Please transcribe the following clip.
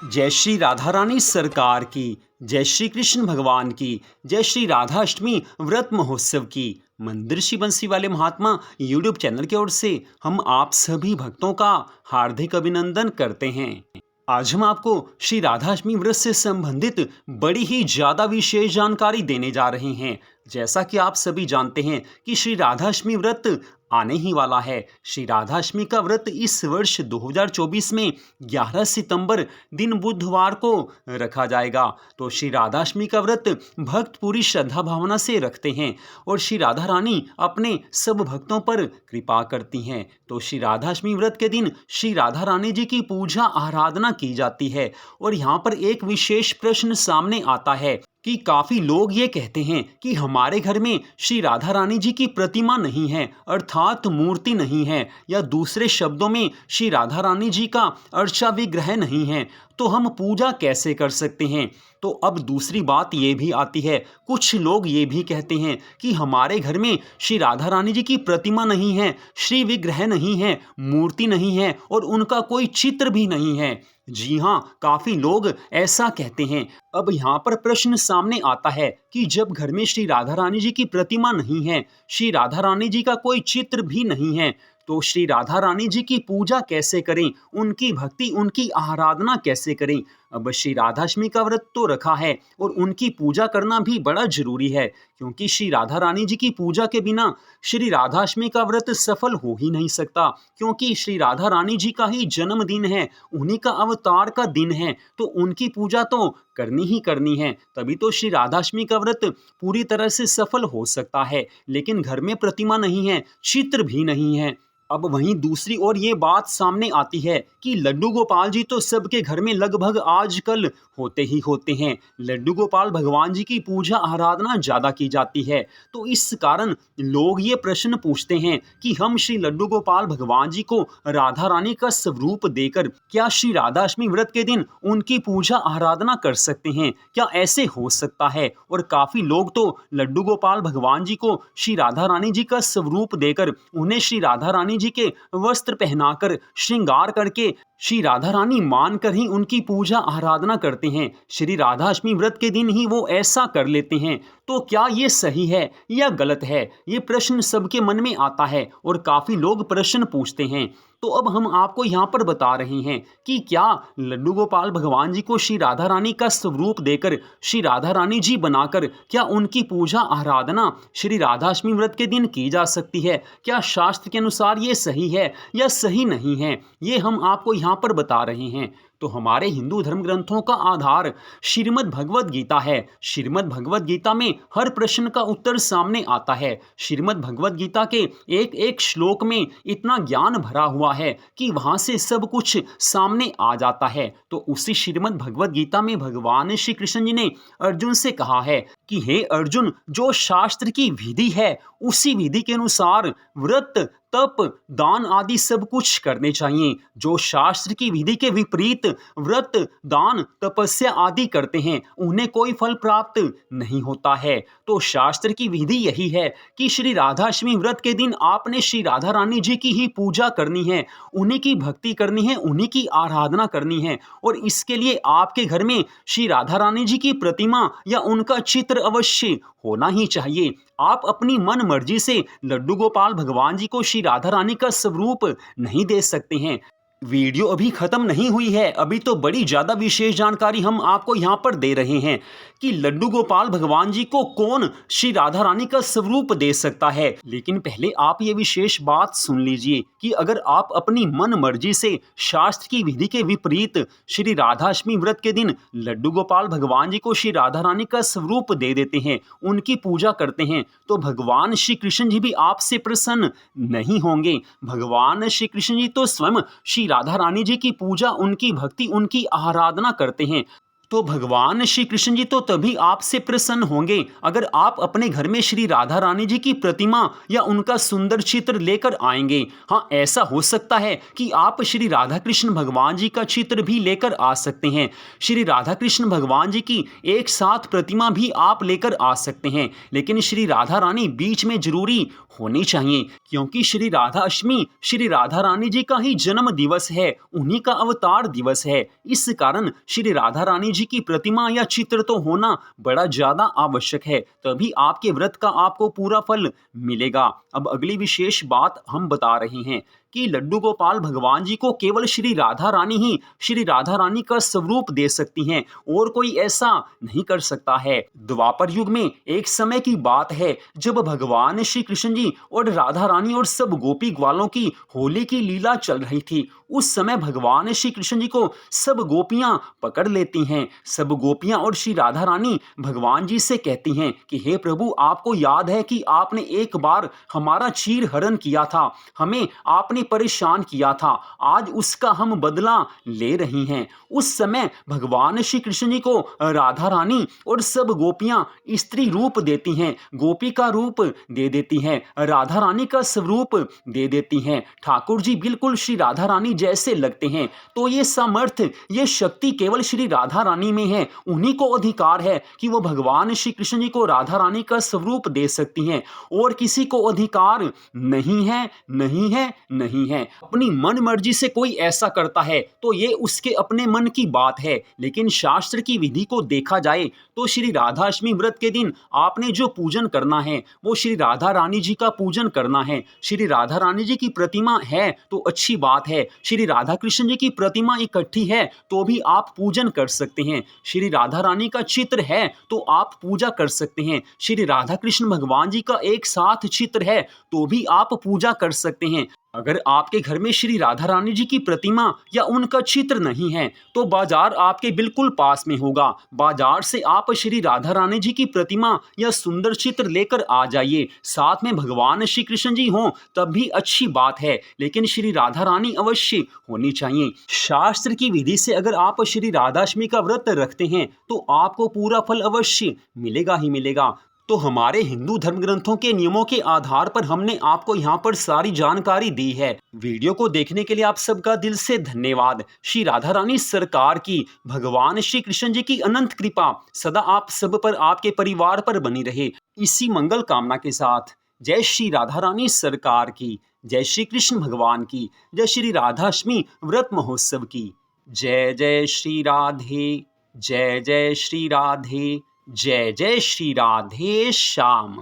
जय श्री राधा रानी सरकार की, जय श्री कृष्ण भगवान की, जय श्री राधा अष्टमी व्रत महोत्सव की। मंदिर श्री बंसी वाले महात्मा यूट्यूब चैनल की ओर से हम आप सभी भक्तों का हार्दिक अभिनंदन करते हैं। आज हम आपको श्री राधाष्टमी व्रत से संबंधित बड़ी ही ज्यादा विशेष जानकारी देने जा रहे हैं। जैसा कि आप सभी जानते हैं कि श्री राधाष्टमी व्रत आने ही वाला है। श्री राधाष्टमी का व्रत इस वर्ष 2024 में 11 सितंबर दिन बुधवार को रखा जाएगा। तो श्री राधाष्टमी का व्रत भक्त पूरी श्रद्धा भावना से रखते हैं और श्री राधा रानी अपने सब भक्तों पर कृपा करती हैं। तो श्री राधाष्टमी व्रत के दिन श्री राधा रानी जी की पूजा आराधना की जाती है। और यहाँ पर एक विशेष प्रश्न सामने आता है कि काफी लोग ये कहते हैं कि हमारे घर में श्री राधा रानी जी की प्रतिमा नहीं है, अर्थात मूर्ति नहीं है, या दूसरे शब्दों में श्री राधा रानी जी का अर्चा विग्रह नहीं है, तो हम पूजा कैसे कर सकते हैं। तो अब दूसरी बात ये भी आती है, कुछ लोग ये भी कहते हैं कि हमारे घर में श्री राधा रानी जी की प्रतिमा नहीं है, श्री विग्रह नहीं है, मूर्ति नहीं है और उनका कोई चित्र भी नहीं है। जी हाँ, काफी लोग ऐसा कहते हैं। अब यहाँ पर प्रश्न सामने आता है कि जब घर में श्री राधा रानी जी की प्रतिमा नहीं है, श्री राधा रानी जी का कोई चित्र भी नहीं है, तो श्री राधा रानी जी की पूजा कैसे करें, उनकी भक्ति उनकी आराधना कैसे करें। अब श्री राधाष्टमी का व्रत तो रखा है और उनकी पूजा करना भी बड़ा जरूरी है, क्योंकि श्री राधा रानी जी की पूजा के बिना श्री राधाष्टमी का व्रत सफल हो ही नहीं सकता। क्योंकि श्री राधा रानी जी का ही जन्मदिन है, उन्हीं का अवतार का दिन है, तो उनकी पूजा तो करनी ही करनी है, तभी तो श्री राधाष्टमी का व्रत पूरी तरह से सफल हो सकता है। लेकिन घर में प्रतिमा नहीं है, चित्र भी नहीं है। अब वहीं दूसरी ओर ये बात सामने आती है कि लड्डू गोपाल जी तो सबके घर में लगभग आजकल होते ही होते हैं। लड्डू गोपाल भगवान जी की पूजा आराधना ज्यादा की जाती है, तो इस कारण लोग ये प्रश्न पूछते हैं कि हम श्री लड्डू गोपाल भगवान जी को राधा रानी का स्वरूप देकर क्या श्री राधाष्टमी व्रत के दिन उनकी पूजा आराधना कर सकते हैं, क्या ऐसे हो सकता है। और काफी लोग तो लड्डू गोपाल भगवान जी को श्री राधा रानी जी का स्वरूप देकर उन्हें श्री राधा रानी जी के वस्त्र पहनाकर श्रृंगार करके श्री राधा रानी मानकर ही उनकी पूजा आराधना करते हैं। श्री राधाष्टमी व्रत के दिन ही वो ऐसा कर लेते हैं। तो क्या ये सही है या गलत है, ये प्रश्न सबके मन में आता है और काफी लोग प्रश्न पूछते हैं। तो अब हम आपको यहाँ पर बता रहे हैं कि क्या लड्डू गोपाल भगवान जी को श्री राधा रानी का स्वरूप देकर श्री राधा रानी जी बनाकर क्या उनकी पूजा आराधना श्री राधाष्टमी व्रत के दिन की जा सकती है, क्या शास्त्र के अनुसार ये सही है या सही नहीं है, ये हम आपको यहाँ पर बता रहे हैं। तो हमारे हिंदू धर्म ग्रंथों का आधार श्रीमद् भगवद गीता है। श्रीमद् भगवद गीता में हर प्रश्न का उत्तर सामने आता है। श्रीमद् भगवद गीता के एक एक श्लोक में इतना ज्ञान भरा हुआ है कि वहां से सब कुछ सामने आ जाता है। तो उसी श्रीमद् भगवद गीता में भगवान श्री कृष्ण जी ने अर्जुन से कहा है कि हे अर्जुन, जो शास्त्र की विधि है उसी विधि के अनुसार व्रत तप दान आदि सब कुछ करने चाहिए। जो शास्त्र की विधि के विपरीत व्रत दान तपस्या आदि करते हैं उन्हें कोई फल प्राप्त नहीं होता है। तो शास्त्र की विधि यही है कि श्री राधाष्टमी व्रत के दिन आपने श्री राधा रानी जी की ही पूजा करनी है, उन्हीं की भक्ति करनी है, उन्हीं की आराधना करनी है। और इसके लिए आपके घर में श्री राधा रानी जी की प्रतिमा या उनका चित्र अवश्य होना ही चाहिए। आप अपनी मन मर्जी से लड्डू गोपाल भगवान जी को श्री राधा रानी का स्वरूप नहीं दे सकते हैं। वीडियो अभी खत्म नहीं हुई है, अभी तो बड़ी ज्यादा विशेष जानकारी हम आपको यहाँ पर दे रहे हैं कि लड्डू गोपाल भगवान जी को कौन श्री राधा रानी का स्वरूप दे सकता है। लेकिन पहले आप ये विशेष बात सुन लीजिए कि अगर आप अपनी मन मर्जी से शास्त्र की विधि के विपरीत श्री राधाष्टमी व्रत के दिन लड्डू गोपाल भगवान जी को श्री राधा रानी का स्वरूप दे देते हैं, उनकी पूजा करते हैं, तो भगवान श्री कृष्ण जी भी आपसे प्रसन्न नहीं होंगे। भगवान श्री कृष्ण जी तो स्वयं श्री राधा रानी जी की पूजा, उनकी भक्ति, उनकी आराधना करते हैं। तो भगवान श्री कृष्ण जी तो तभी आपसे प्रसन्न होंगे अगर आप अपने घर में श्री राधा रानी जी की प्रतिमा या उनका सुंदर चित्र लेकर आएंगे। हाँ, ऐसा हो सकता है कि आप श्री राधा कृष्ण भगवान जी का चित्र भी लेकर आ सकते हैं। श्री राधा कृष्ण भगवान जी की एक साथ प्रतिमा भी आप लेकर आ सकते हैं, लेकिन श्री राधा रानी बीच में जरूरी होनी चाहिए, क्योंकि श्री राधा अष्टमी श्री राधा रानी जी का ही जन्म दिवस है, उन्हीं का अवतार दिवस है। इस कारण श्री राधा रानी जी की प्रतिमा या चित्र तो होना बड़ा ज्यादा आवश्यक है, तभी आपके व्रत का आपको पूरा फल मिलेगा। अब अगली विशेष बात हम बता रहे हैं कि लड्डू गोपाल भगवान जी को केवल श्री राधा रानी ही श्री राधा रानी का स्वरूप दे सकती हैं, और कोई ऐसा नहीं कर सकता है। द्वापर युग में एक समय की बात है जब भगवान श्री कृष्ण जी और राधा रानी और सब गोपी ग्वालों की होली की लीला चल रही थी। उस समय भगवान श्री कृष्ण जी को सब गोपियां पकड़ लेती हैं। सब गोपियां और श्री राधा रानी भगवान जी से कहती हैं कि हे प्रभु, आपको याद है कि आपने एक बार हमारा चीर हरण किया था, हमें आपने परेशान किया था, आज उसका हम बदला ले रही हैं। उस समय भगवान श्री कृष्ण जी को राधा रानी और सब गोपियां स्त्री रूप देती हैं, गोपी का रूप दे देती हैं, राधा रानी का स्वरूप दे देती हैं। ठाकुर जी बिल्कुल श्री राधा रानी जैसे लगते हैं। तो ये सामर्थ्य, ये शक्ति केवल श्री राधा रानी में है। उन्हीं को अधिकार है कि वो भगवान श्री कृष्ण जी को राधा रानी का स्वरूप दे सकती हैं, और किसी को अधिकार नहीं है, नहीं है, नहीं है। अपनी मन मर्जी से कोई ऐसा करता है तो ये उसके अपने मन की बात है, लेकिन शास्त्र की विधि को देखा जाए तो श्री राधाष्टमी व्रत के दिन आपने जो पूजन करना है वो श्री राधा रानी जी का पूजन करना है। श्री राधा रानी जी की प्रतिमा है तो अच्छी बात है, श्री राधा कृष्ण जी की प्रतिमा इकट्ठी है तो भी आप पूजन कर सकते हैं। श्री राधा रानी का चित्र है तो आप पूजा कर सकते हैं। श्री राधा कृष्ण भगवान जी का एक साथ चित्र है तो भी आप पूजा कर सकते हैं। अगर आपके घर में श्री राधा रानी जी की प्रतिमा या उनका चित्र नहीं है तो बाजार आपके बिल्कुल पास में होगा। बाजार से आप श्री राधा रानी जी की प्रतिमा या सुंदर चित्र लेकर आ जाइए। साथ में भगवान श्री कृष्ण जी हों तब भी अच्छी बात है, लेकिन श्री राधा रानी अवश्य होनी चाहिए। शास्त्र की विधि से अगर आप श्री राधाष्टमी का व्रत रखते हैं तो आपको पूरा फल अवश्य मिलेगा ही मिलेगा। तो हमारे हिंदू धर्म ग्रंथों के नियमों के आधार पर हमने आपको यहाँ पर सारी जानकारी दी है। वीडियो को देखने के लिए आप सबका दिल से धन्यवाद। श्री राधा रानी सरकार की, भगवान श्री कृष्ण जी की अनंत कृपा सदा आप सब पर, आपके परिवार पर बनी रहे। इसी मंगल कामना के साथ जय श्री राधा रानी सरकार की, जय श्री कृष्ण भगवान की, जय श्री राधाष्टमी व्रत महोत्सव की। जय जय श्री राधे, जय जय श्री राधे, जय जय श्री राधे श्याम।